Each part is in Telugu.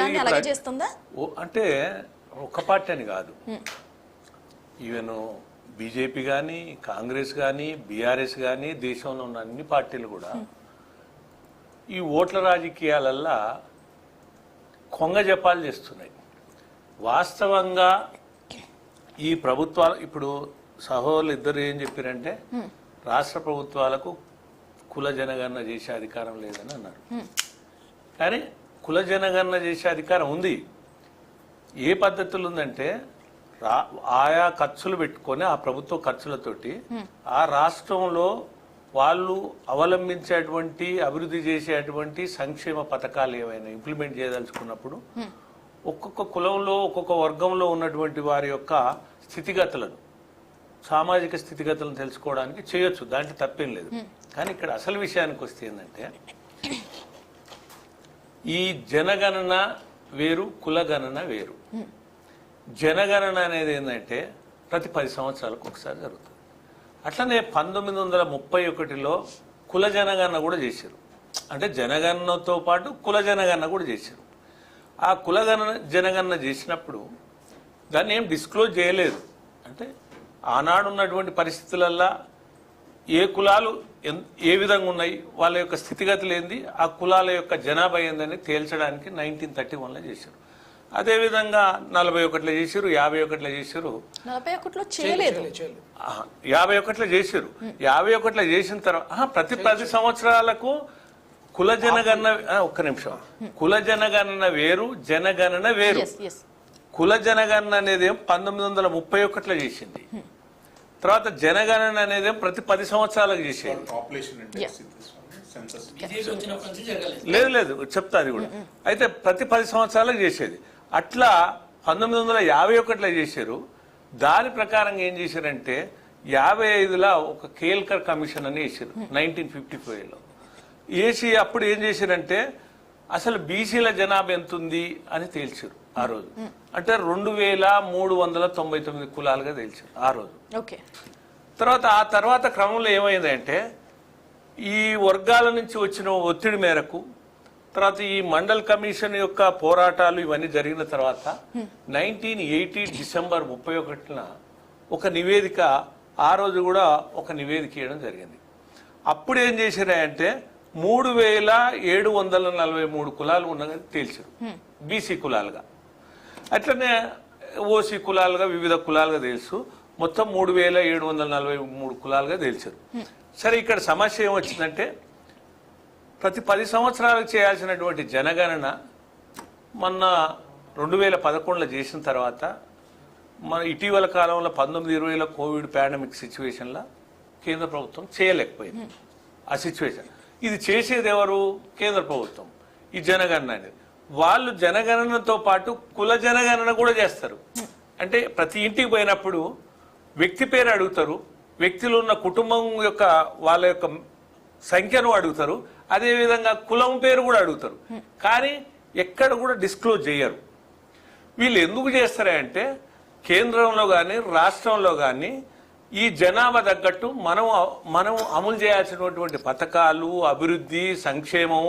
దాన్ని అలాగే చేస్తుందా? అంటే ఒక పార్టీ అని కాదు, ఈవెన్ బీజేపీ కానీ, కాంగ్రెస్ కానీ, బీఆర్ఎస్ కానీ, దేశంలో ఉన్న అన్ని పార్టీలు కూడా ఈ ఓట్ల రాజకీయాలల్లా కొంగ జపాలు చేస్తున్నాయి. వాస్తవంగా ఈ ప్రభుత్వాలు ఇప్పుడు సహోదరులు ఇద్దరు ఏం చెప్పారంటే రాష్ట్ర ప్రభుత్వాలకు కుల జనగణన చేసే అధికారం లేదని అన్నారు. కానీ కుల జనగణన చేసే అధికారం ఉంది. ఏ పద్ధతులు ఉందంటే ఆయా ఖర్చులు పెట్టుకొని ఆ ప్రభుత్వ ఖర్చులతోటి ఆ రాష్ట్రంలో వాళ్ళు అవలంబించేటువంటి అభివృద్ధి చేసేటువంటి సంక్షేమ పథకాలు ఏమైనా ఇంప్లిమెంట్ చేయదలుచుకున్నప్పుడు ఒక్కొక్క కులంలో ఒక్కొక్క వర్గంలో ఉన్నటువంటి వారి యొక్క స్థితిగతులను, సామాజిక స్థితిగతులను తెలుసుకోవడానికి చేయొచ్చు, దాంట్లో తప్పేం లేదు. కానీ ఇక్కడ అసలు విషయానికి వస్తే ఏంటంటే ఈ జనగణన వేరు, కులగణన వేరు. జనగణన అనేది ఏంటంటే ప్రతి 10 సంవత్సరాలకు ఒకసారి జరుగుతుంది. అట్లనే 1931లో కుల జనగణన కూడా చేశారు. అంటే జనగణనతో పాటు కుల జనగణన కూడా చేశారు. ఆ జనగణన చేసినప్పుడు దాన్ని ఏం డిస్క్లోజ్ చేయలేదు. అంటే ఆనాడు ఉన్నటువంటి పరిస్థితులల్లా ఏ కులాలు ఏ విధంగా ఉన్నాయి, వాళ్ళ యొక్క స్థితిగతులు ఏంది, ఆ కులాల యొక్క జనాభా ఏందని తేల్చడానికి 1931లో చేశారు. అదేవిధంగా 41లో చేశారు, 51లో చేశారు. 41లో చేయలేదు, 51లో చేశారు. 51లో చేసిన తర్వాత ప్రతి 10 సంవత్సరాలకు కుల జనగణన, ఒక్క నిమిషం, కుల జనగణన వేరు, జనగణన వేరు. కుల జనగణన అనేది 1931లో చేసింది. తర్వాత జనగణన అనేది ప్రతి 10 సంవత్సరాలకు చేసేది. లేదు చెప్తా అది కూడా. అయితే ప్రతి 10 సంవత్సరాలకు చేసేది. అట్లా 1951లో చేశారు. దాని ప్రకారంగా ఏం చేశారంటే 55లో ఒక కేల్కర్ కమిషన్ అని వేసారు 1955లో వేసి అప్పుడు ఏం చేశారంటే అసలు బీసీల జనాభా ఎంత ఉంది అని తేల్చారు ఆ రోజు. అంటే 2399 కులాలుగా తేల్చారు ఆ రోజు. తర్వాత క్రమంలో ఏమైందంటే ఈ వర్గాల నుంచి వచ్చిన ఒత్తిడి మేరకు తర్వాత ఈ మండల్ కమిషన్ యొక్క పోరాటాలు ఇవన్నీ జరిగిన తర్వాత 1980 డిసెంబర్ 31న ఒక నివేదిక, ఆ రోజు కూడా ఒక నివేదిక ఇవ్వడం జరిగింది. అప్పుడు ఏం చేశారంటే 3743 కులాలు ఉన్నదని తేల్చారు బీసీ కులాలుగా. అట్లనే ఓసీ కులాలుగా, వివిధ కులాలుగా తెలుసు, మొత్తం 3743 కులాలుగా తేల్చారు. సరే, ఇక్కడ సమస్య ఏమొచ్చిందంటే ప్రతి 10 సంవత్సరాలకు చేయాల్సినటువంటి జనగణన మొన్న 2011లో చేసిన తర్వాత మన ఇటీవల కాలంలో 19-20లో కోవిడ్ పాండమిక్ సిచ్యువేషన్లో కేంద్ర ప్రభుత్వం చేయలేకపోయింది ఆ సిచ్యువేషన్. ఇది చేసేది ఎవరు? కేంద్ర ప్రభుత్వం. ఈ జనగణన అనేది వాళ్ళు జనగణనతో పాటు కుల జనగణన కూడా చేస్తారు. అంటే ప్రతి ఇంటికి పోయినప్పుడు వ్యక్తి పేరు అడుగుతారు, వ్యక్తులు ఉన్న కుటుంబం యొక్క వాళ్ళ యొక్క సంఖ్యను అడుగుతారు, అదేవిధంగా కులం పేరు కూడా అడుగుతారు. కానీ ఎక్కడ కూడా డిస్క్లోజ్ చేయరు. వీళ్ళు ఎందుకు చేస్తారంటే కేంద్రంలో కానీ రాష్ట్రంలో కానీ ఈ జనాభా తగ్గట్టు మనం అమలు చేయాల్సినటువంటి పథకాలు, అభివృద్ధి, సంక్షేమం,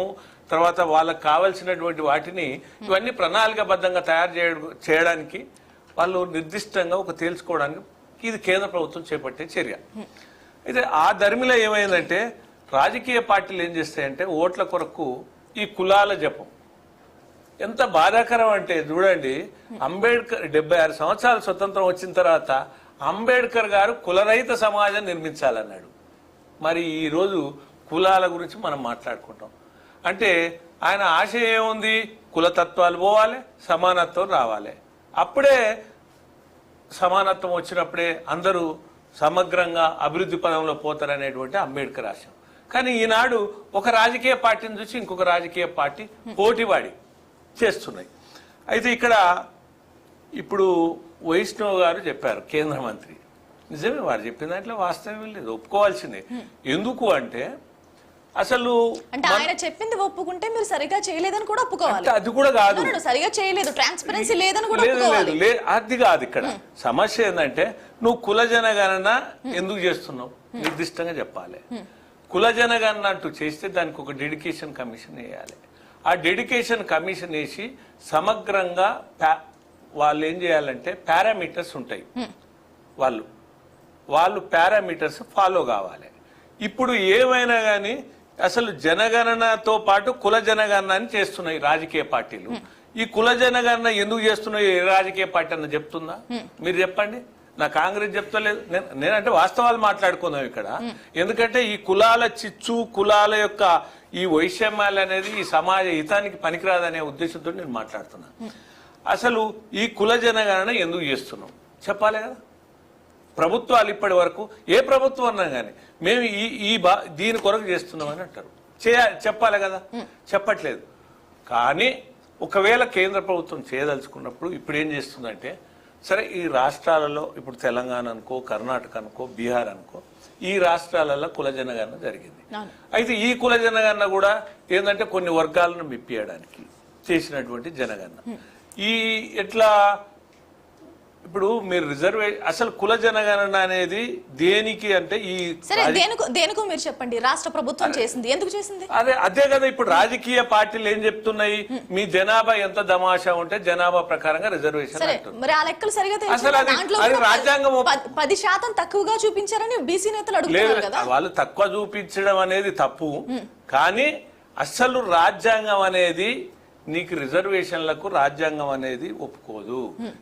తర్వాత వాళ్ళకు కావాల్సినటువంటి వాటిని ఇవన్నీ ప్రణాళికాబద్ధంగా తయారు చేయడానికి వాళ్ళు నిర్దిష్టంగా ఒక తేల్చుకోవడానికి ఇది కేంద్ర ప్రభుత్వం చేపట్టే చర్య. అయితే ఆ ధర్మిలో ఏమైందంటే రాజకీయ పార్టీలు ఏం చేస్తాయంటే ఓట్ల కొరకు ఈ కులాల జపం ఎంత బాధాకరం అంటే చూడండి, అంబేద్కర్ 76 సంవత్సరాలు స్వతంత్రం వచ్చిన తర్వాత అంబేద్కర్ గారు కులరహిత సమాజం నిర్మించాలన్నాడు. మరి ఈరోజు కులాల గురించి మనం మాట్లాడుకుంటాం అంటే ఆయన ఆశ ఏముంది? కులతత్వాలు పోవాలి, సమానత్వం రావాలి. అప్పుడే సమానత్వం వచ్చినప్పుడే అందరూ సమగ్రంగా అభివృద్ధి పదంలో పోతారనేటువంటి అంబేద్కర్ ఆశయం. కానీ ఈనాడు ఒక రాజకీయ పార్టీని చూసి ఇంకొక రాజకీయ పార్టీ పోటీవాడి చేస్తున్నాయి. అయితే ఇక్కడ ఇప్పుడు వైష్ణవ్ గారు చెప్పారు, కేంద్ర మంత్రి, నిజమే వారు చెప్పిన దాంట్లో వాస్తవం లేదు, ఒప్పుకోవాల్సిందే. ఎందుకు అంటే అసలు ఆయన చెప్పింది ఒప్పుకుంటే మీరు సరిగా చేయలేదని కూడా ఒప్పుకోవాలి. అది కూడా కాదు, సరిగా చేయలేదు, ట్రాన్స్పరెన్సీ లేదని కూడా లేదు, అది కాదు. ఇక్కడ సమస్య ఏంటంటే నువ్వు కుల జనగణన ఎందుకు చేస్తున్నావు నిర్దిష్టంగా చెప్పాలి. కుల జనగణన అంటూ చేస్తే దానికి ఒక డెడికేషన్ కమిషన్ వేయాలి. ఆ ఆ డెడికేషన్ కమిషన్ వేసి సమగ్రంగా వాళ్ళు ఏం చేయాలంటే పారామీటర్స్ ఉంటాయి, వాళ్ళు పారామీటర్స్ ఫాలో కావాలి. ఇప్పుడు ఏమైనా కానీ అసలు జనగణనతో పాటు కుల జనగణన అని చేస్తున్నాయి రాజకీయ పార్టీలు. ఈ కుల జనగణన ఎందుకు చేస్తున్నాయి ఏ రాజకీయ పార్టీ అన్న చెప్తుందా? మీరు చెప్పండి. నా కాంగ్రెస్ చెప్తలేదు. నేనంటే వాస్తవాలు మాట్లాడుకుందాం ఇక్కడ. ఎందుకంటే ఈ కులాల చిచ్చు, కులాల యొక్క ఈ వైషమ్యాలు అనేది ఈ సమాజ హితానికి పనికిరాదనే ఉద్దేశంతో నేను మాట్లాడుతున్నా. అసలు ఈ కుల జనగణన ఎందుకు చేస్తున్నాం చెప్పాలి కదా. ప్రభుత్వాలు ఇప్పటి వరకు ఏ ప్రభుత్వం అన్నా కానీ మేము దీని కొరకు చేస్తున్నామని అంటారు. చెప్పాలి కదా, చెప్పట్లేదు. కానీ ఒకవేళ కేంద్ర ప్రభుత్వం చేయదలుచుకున్నప్పుడు ఇప్పుడు ఏం చేస్తుందంటే, సరే ఈ రాష్ట్రాలలో ఇప్పుడు తెలంగాణ అనుకో, కర్ణాటక అనుకో, బీహార్ అనుకో, ఈ రాష్ట్రాలలో కుల జనగణన జరిగింది. అయితే ఈ కుల జనగణన కూడా ఏంటంటే కొన్ని వర్గాలను మెప్పియడానికి చేసినటువంటి జనగణన. ఈ ఎట్లా ఇప్పుడు మీరు అసలు కుల జనగణన అనేది దేనికి అంటే ఈ సరే దేనికో మీరు చెప్పండి. రాష్ట్ర ప్రభుత్వం చేసింది, ఎందుకు చేసింది? అదే కదా. ఇప్పుడు రాజకీయ పార్టీలు ఏం చెప్తున్నాయి, మీ జనాభా ఎంత దమాషా ఉంటే జనాభా ప్రకారంగా రిజర్వేషన్ అంటున్నారు. మరి ఆ లెక్కలు సరిగా అసలు అది రాజ్యాంగం 10% తక్కువగా చూపించారని బీసీ నేతలు అడుగుతున్నారు కదా. వాళ్ళు తక్కువ చూపించడం అనేది తప్పు, కానీ అసలు రాజ్యాంగం అనేది నీకు రిజర్వేషన్లకు రాజ్యాంగం అనేది ఒప్పుకోదు.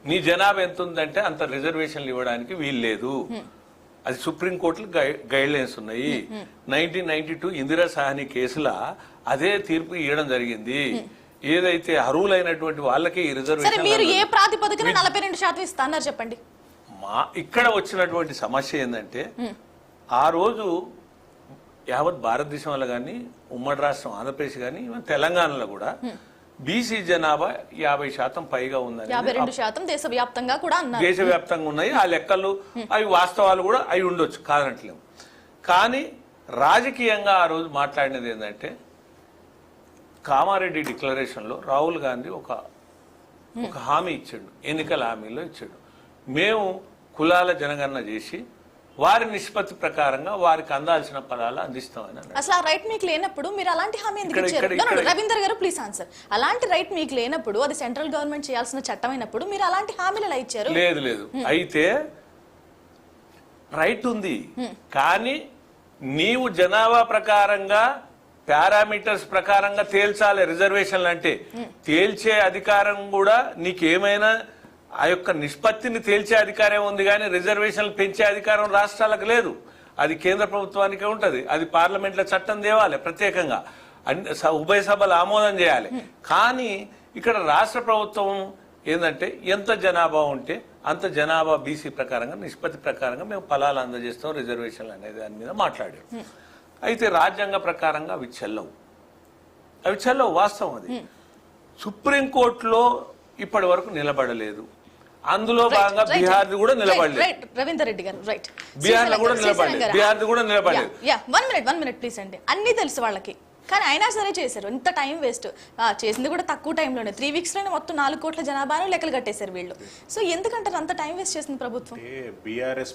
నీ జనాభా ఎంత ఉందంటే అంత రిజర్వేషన్లు ఇవ్వడానికి వీల్లేదు. అది సుప్రీంకోర్టులో గైడ్ లైన్స్ ఉన్నాయి. 1992 ఇందిరా సాహ్ని కేసులో అదే తీర్పు ఇవ్వడం జరిగింది. ఏదైతే అర్హులైనటువంటి వాళ్ళకి ఈ రిజర్వేషన్ మీరు ఏ ప్రాతిపదికన 42% ఇస్తున్నారు చెప్పండి. ఇక్కడ వచ్చినటువంటి సమస్య ఏంటంటే, ఆ రోజు యావత్ భారతదేశంలో కానీ, ఉమ్మడి రాష్ట్రం ఆంధ్రప్రదేశ్ కానీ, తెలంగాణలో కూడా బీసీ జనాభా 50% పైగా ఉందని, 52% దేశవ్యాప్తంగా కూడా అన్నారు. దేశవ్యాప్తంగా ఉన్నాయి. ఆ లెక్కలు అవి వాస్తవాలు కూడా అవి ఉండొచ్చు, కాదనట్లేము. కానీ రాజకీయంగా ఆ రోజు మాట్లాడినది ఏంటంటే, కామారెడ్డి డిక్లరేషన్లో రాహుల్ గాంధీ ఒక హామీ ఇచ్చాడు, ఎన్నికల హామీలో ఇచ్చాడు. మేము కులాల జనగణన చేసి వారి నిష్పత్తి ప్రకారంగా వారికి అందాల్సిన పదాలు అందిస్తామని అన్నారు. అసలు ఆ రైట్ మీకు లేనప్పుడు మీరు అలాంటి హామీ ఎందుకు ఇచ్చారు? రవీందర్ గారు ప్లీజ్ ఆన్సర్. అలాంటి రైట్ మీకు లేనప్పుడు, అది సెంట్రల్ గవర్నమెంట్ చేయాల్సిన చట్టమైనప్పుడు మీరు అలాంటి హామీలు ఎలా ఇచ్చారు? లేదు. అయితే రైట్ ఉంది, కానీ నీవు జనాభా ప్రకారంగా పారామీటర్స్ ప్రకారంగా తేల్చాలి. రిజర్వేషన్లు అంటే తేల్చే అధికారం కూడా నీకేమైనా ఆ యొక్క నిష్పత్తిని తేల్చే అధికారం ఉంది, కానీ రిజర్వేషన్లు పెంచే అధికారం రాష్ట్రాలకు లేదు. అది కేంద్ర ప్రభుత్వానికే ఉంటుంది. అది పార్లమెంట్లో చట్టం తేవాలి ప్రత్యేకంగా, ఉభయ సభలు ఆమోదం చేయాలి. కానీ ఇక్కడ రాష్ట్ర ప్రభుత్వం ఏంటంటే ఎంత జనాభా ఉంటే అంత జనాభా బీసీ ప్రకారంగా నిష్పత్తి ప్రకారంగా మేము ఫలాలు అందజేస్తాం రిజర్వేషన్లు అనేది దాని మీద మాట్లాడారు. అయితే రాజ్యాంగ ప్రకారంగా అవి చెల్లవు, వాస్తవం. అది సుప్రీంకోర్టులో ఇప్పటి వరకు నిలబడలేదు. అందులో భాగంగా బీహార్ది కూడా నిలబడలేదు. రవీందర్ రెడ్డి గారు రైట్, బీహార్లో కూడా నిలబడలేదు. బీహార్ది కూడా నిలబడలేదు. 1 minute ప్లీజ్ అండి. అన్ని తెలుసు వాళ్ళకి, కానీ అయినా సరే చేశారు. ఇంత టైం వేస్ట్ చేసింది కూడా తక్కువ టైంలోనే, 3 weeks లోనే మొత్తం 4 కోట్ల జనాభాను లెక్కలు కట్టేశారు వీళ్ళు. సో ఎందుకంటారు అంత టైం వేస్ట్ చేసింది ప్రభుత్వం? బీఆర్ఎస్